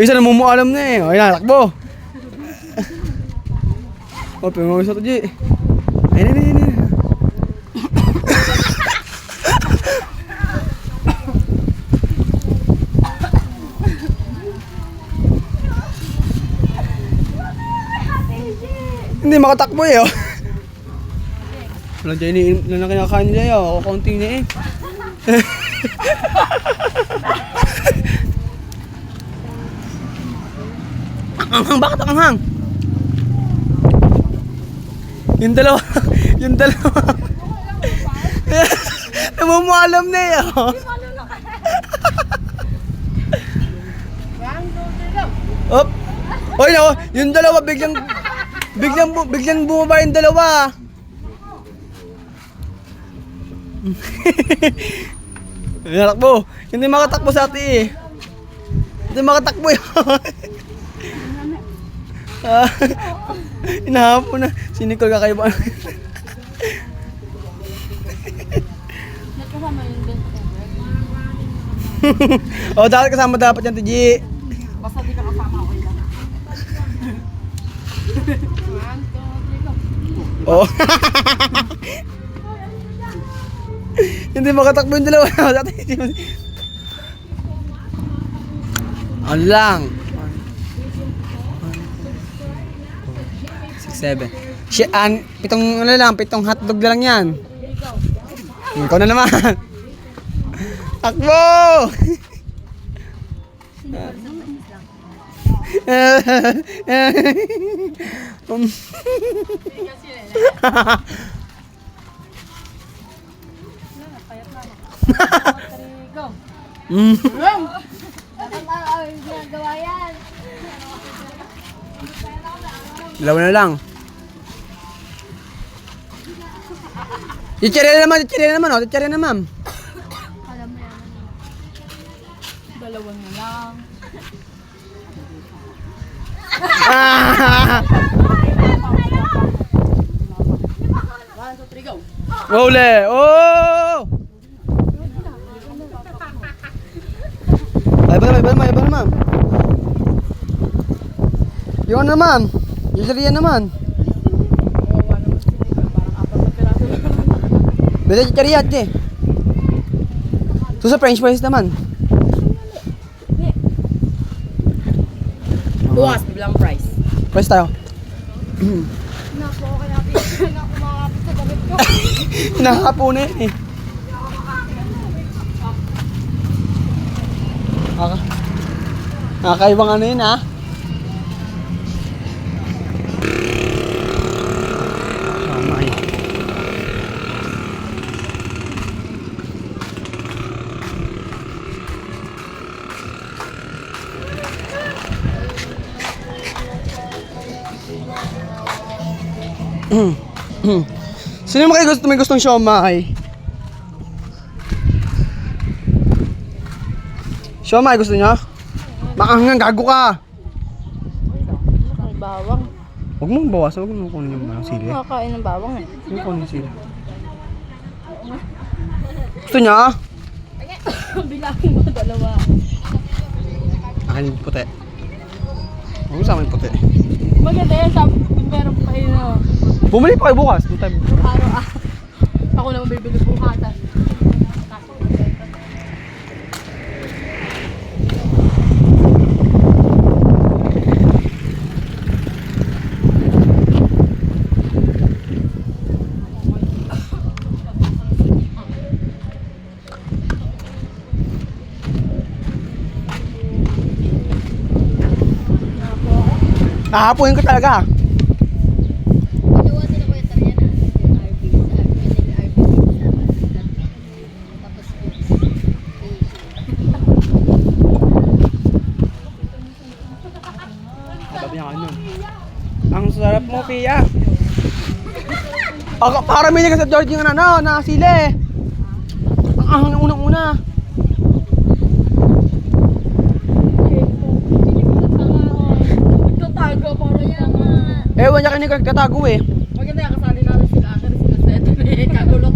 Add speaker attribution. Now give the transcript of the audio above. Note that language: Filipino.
Speaker 1: Isa namumualam na eh. Ay, natakbo. Oh, pinungo isa to, G. Ayun, ayun, ayun. Hindi makatakbo eh, oh. Wala dyan, na kinakain nila yun. Ako kaunting na eh. Anghang, bakit ang anghang? Yung dalawa. Yung dalawa. Namumualam na eh, oh. Op. Oy, no, yung dalawa biglang bumaba yung dalawa. Natakbo. Hindi makatakbo sa ati eh. Hindi makatakbo yun. Inahapo na. Si Nicole kakaiba.
Speaker 2: Nagkasama yung best ever.
Speaker 1: Oh, dapat kasama dapat yan, TG.
Speaker 2: Basta di ka kasama, okay lang. 1, 2, 3, go.
Speaker 1: Oh. Hindi makatakbo yung dalawa. Ano lang. 6, 7. Pitong ano lang, pitong hotdog na lang yan. Ikaw na naman. Takbo!
Speaker 2: Go.
Speaker 3: Ginagawa yan.
Speaker 1: Dalawa na lang. Chichirya naman, oh. Chichirya naman.
Speaker 3: Alam mo yan.
Speaker 2: Dalawa na lang. One, two, three, go.
Speaker 1: Ole! Oh! Ay, iba naman. Yun naman. Chichirya naman. Beda chichirya ate. So sa French fries naman.
Speaker 2: Bukas, bilang price.
Speaker 1: Fries tayo.
Speaker 3: Naku, okay natin. Hindi na ako makakapit sa damit ko.
Speaker 1: Nakapo na yun eh. Nakakaibang ano yun ah. Tama eh. Sino naman kayo may gustong siomai? Siomai gusto niya? Maanghang, gago ka!
Speaker 2: Ay, bawang.
Speaker 1: Huwag mong bawasan, huwag mong kunin yung sili.
Speaker 2: Nakakain ng bawang eh.
Speaker 1: Huwag mong kunin yung sili. Gusto niya?
Speaker 2: Bilangin mo dalawa.
Speaker 1: Akin yung puti. Huwag mo sa akin yung puti.
Speaker 2: Maganda yan, meron pa yun o.
Speaker 1: Bumili pa kayo bukas. Doon tayo.
Speaker 2: Araw-araw. Ako naman bibili bukasan.
Speaker 1: Nahapuin ko talaga.
Speaker 3: Ginawa nila ko yung tariyan na. Tapos
Speaker 1: Sabi niya ano. Ang sarap mo, Pia. Para may sa George yung ano, na sili. Ang unang-una. Ewan niya kanina katago eh.
Speaker 2: Maganda yan, kasali natin sila. Sila set. Kagulo